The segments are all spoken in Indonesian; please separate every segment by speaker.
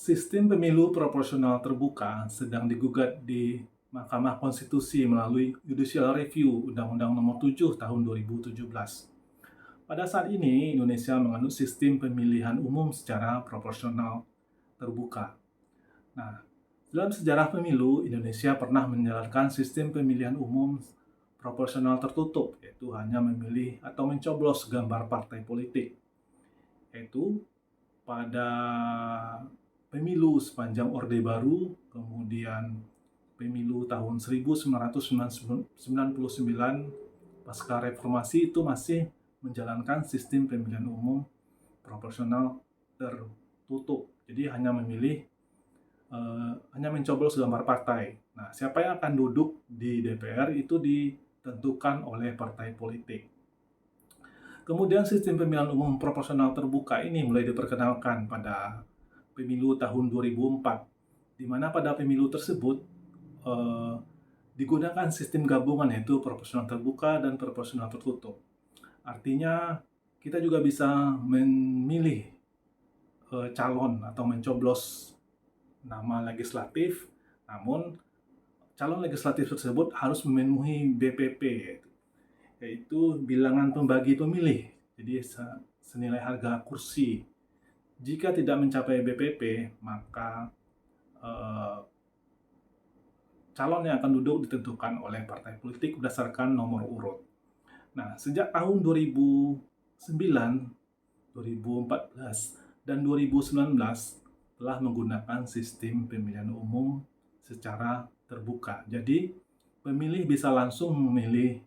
Speaker 1: Sistem pemilu proporsional terbuka sedang digugat di Mahkamah Konstitusi melalui Judicial Review Undang-Undang Nomor 7 Tahun 2017. Pada saat ini, Indonesia menganut sistem pemilihan umum secara proporsional terbuka. Nah, dalam sejarah pemilu, Indonesia pernah menjalankan sistem pemilihan umum proporsional tertutup, yaitu hanya memilih atau mencoblos gambar partai politik, yaitu pada pemilu sepanjang Orde Baru, kemudian pemilu tahun 1999 pasca reformasi itu masih menjalankan sistem pemilihan umum proporsional tertutup. Jadi hanya mencoblos gambar partai. Nah, siapa yang akan duduk di DPR itu ditentukan oleh partai politik. Kemudian sistem pemilihan umum proporsional terbuka ini mulai diperkenalkan pada pemilu tahun 2004, di mana pada pemilu tersebut eh, digunakan sistem gabungan yaitu proporsional terbuka dan proporsional tertutup. Artinya kita juga bisa memilih calon atau mencoblos nama legislatif, namun calon legislatif tersebut harus memenuhi BPP, yaitu bilangan pembagi pemilih. Jadi senilai harga kursi. Jika tidak mencapai BPP, maka eh, calon yang akan duduk ditentukan oleh partai politik berdasarkan nomor urut. Nah, sejak tahun 2009, 2014, dan 2019 telah menggunakan sistem pemilihan umum secara terbuka. Jadi, pemilih bisa langsung memilih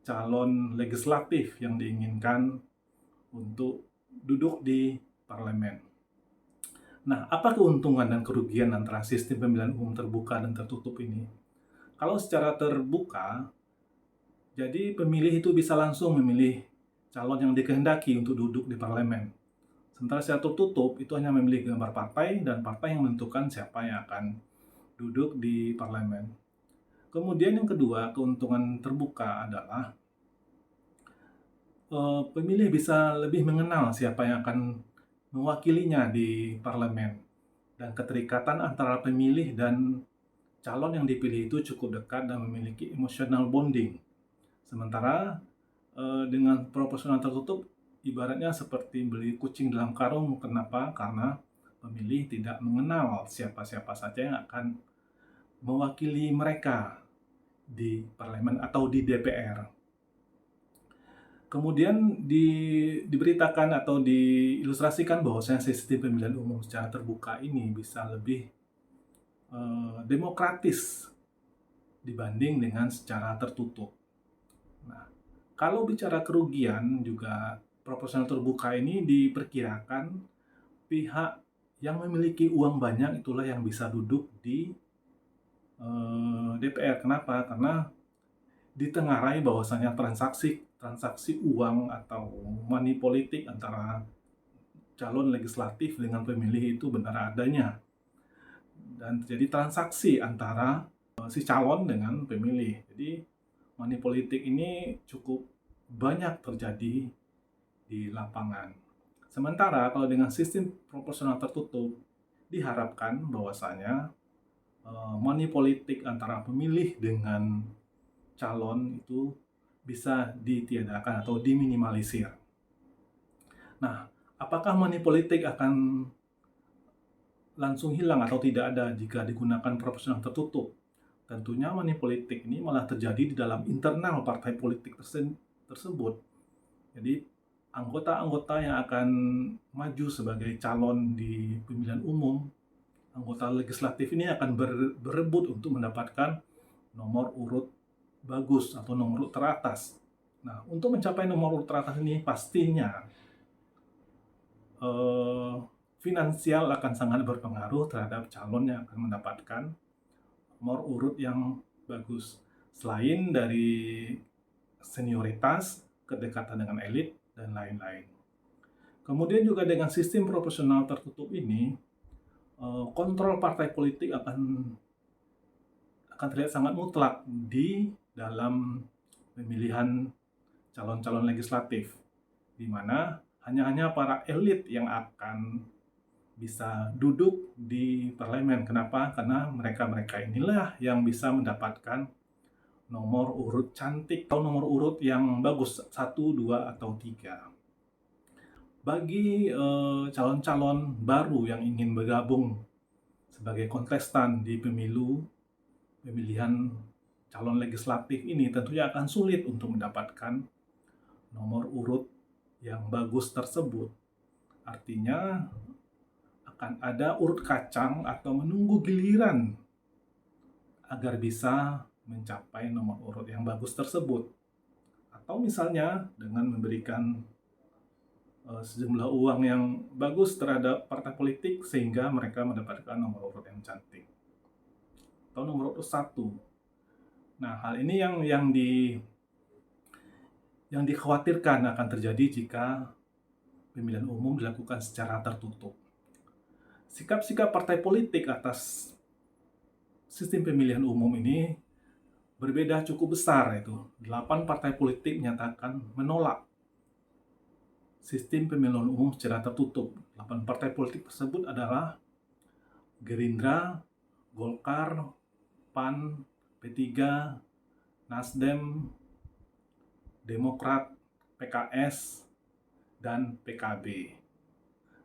Speaker 1: calon legislatif yang diinginkan untuk duduk di parlemen. Nah, apa keuntungan dan kerugian antara sistem pemilihan umum terbuka dan tertutup ini? Kalau secara terbuka, jadi pemilih itu bisa langsung memilih calon yang dikehendaki untuk duduk di parlemen. Sementara secara tertutup, itu hanya memilih gambar partai dan partai yang menentukan siapa yang akan duduk di parlemen. Kemudian yang kedua, keuntungan terbuka adalah pemilih bisa lebih mengenal siapa yang akan mewakilinya di parlemen. Dan keterikatan antara pemilih dan calon yang dipilih itu cukup dekat dan memiliki emotional bonding. Sementara dengan proporsional tertutup, ibaratnya seperti beli kucing dalam karung. Kenapa? Karena pemilih tidak mengenal siapa-siapa saja yang akan mewakili mereka di parlemen atau di DPR. Kemudian diberitakan atau diilustrasikan bahwasanya sistem pemilihan umum secara terbuka ini bisa lebih demokratis dibanding dengan secara tertutup. Nah, kalau bicara kerugian juga proporsional terbuka ini diperkirakan pihak yang memiliki uang banyak itulah yang bisa duduk di DPR. Kenapa? Karena ditengarai bahwasanya transaksi uang atau money politik antara calon legislatif dengan pemilih itu benar adanya dan terjadi transaksi antara si calon dengan pemilih. Jadi money politik ini cukup banyak terjadi di lapangan. Sementara kalau dengan sistem proporsional tertutup diharapkan bahwasanya money politik antara pemilih dengan calon itu bisa ditiadakan atau diminimalisir. Nah, apakah money politik akan langsung hilang atau tidak ada jika digunakan proporsional tertutup? Tentunya money politik ini malah terjadi di dalam internal partai politik tersebut. Jadi, anggota-anggota yang akan maju sebagai calon di pemilihan umum, anggota legislatif ini akan berebut untuk mendapatkan nomor urut bagus atau nomor urut teratas. Nah, untuk mencapai nomor urut teratas ini pastinya finansial akan sangat berpengaruh terhadap calon yang akan mendapatkan nomor urut yang bagus. Selain dari senioritas, kedekatan dengan elit, dan lain-lain. Kemudian juga dengan sistem proporsional tertutup ini, kontrol partai politik akan terlihat sangat mutlak di dalam pemilihan calon-calon legislatif, di mana hanya para elit yang akan bisa duduk di parlemen. Kenapa? Karena mereka-mereka inilah yang bisa mendapatkan nomor urut cantik atau nomor urut yang bagus, 1, 2, atau 3. Bagi calon-calon baru yang ingin bergabung sebagai kontestan di pemilihan calon legislatif ini tentunya akan sulit untuk mendapatkan nomor urut yang bagus tersebut. Artinya akan ada urut kacang atau menunggu giliran agar bisa mencapai nomor urut yang bagus tersebut. Atau misalnya dengan memberikan sejumlah uang yang bagus terhadap partai politik sehingga mereka mendapatkan nomor urut yang cantik. Atau nomor urut 1. Nah, hal ini yang dikhawatirkan akan terjadi jika pemilihan umum dilakukan secara tertutup. Sikap-sikap partai politik atas sistem pemilihan umum ini berbeda cukup besar, yaitu 8 partai politik menyatakan menolak sistem pemilihan umum secara tertutup. 8 partai politik tersebut adalah Gerindra, Golkar, PAN, P3, Nasdem, Demokrat, PKS, dan PKB.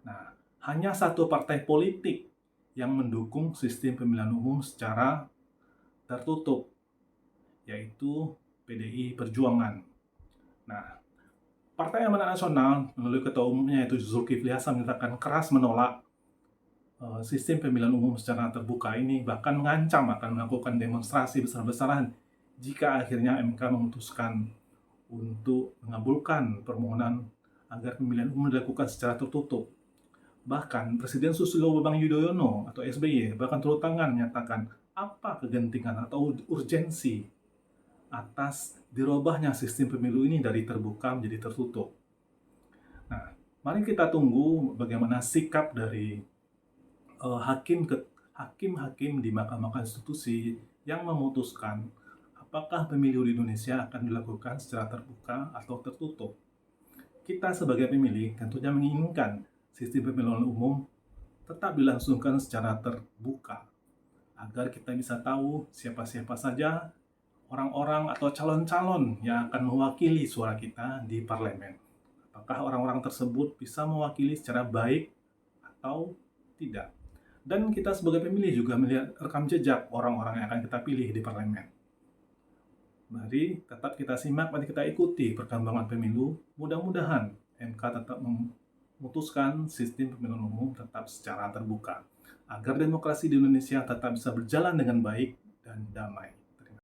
Speaker 1: Nah, hanya satu partai politik yang mendukung sistem pemilihan umum secara tertutup, yaitu PDI Perjuangan. Nah, Partai Amanat Nasional melalui ketua umumnya yaitu Zulkifli Hasan menyatakan keras menolak sistem pemilihan umum secara terbuka ini, bahkan mengancam akan melakukan demonstrasi besar-besaran jika akhirnya MK memutuskan untuk mengabulkan permohonan agar pemilihan umum dilakukan secara tertutup. Bahkan Presiden Susilo Bambang Yudhoyono atau SBY bahkan turun tangan menyatakan apa kegentingan atau urgensi atas dirubahnya sistem pemilu ini dari terbuka menjadi tertutup. Nah, mari kita tunggu bagaimana sikap dari hakim-hakim di Mahkamah Konstitusi yang memutuskan apakah pemilu di Indonesia akan dilakukan secara terbuka atau tertutup. Kita sebagai pemilih tentunya menginginkan sistem pemilihan umum tetap dilangsungkan secara terbuka agar kita bisa tahu siapa-siapa saja orang-orang atau calon-calon yang akan mewakili suara kita di parlemen. Apakah orang-orang tersebut bisa mewakili secara baik atau tidak. Dan kita sebagai pemilih juga melihat rekam jejak orang-orang yang akan kita pilih di parlemen. Mari tetap kita simak, mari kita ikuti perkembangan pemilu. Mudah-mudahan MK tetap memutuskan sistem pemilihan umum tetap secara terbuka, agar demokrasi di Indonesia tetap bisa berjalan dengan baik dan damai.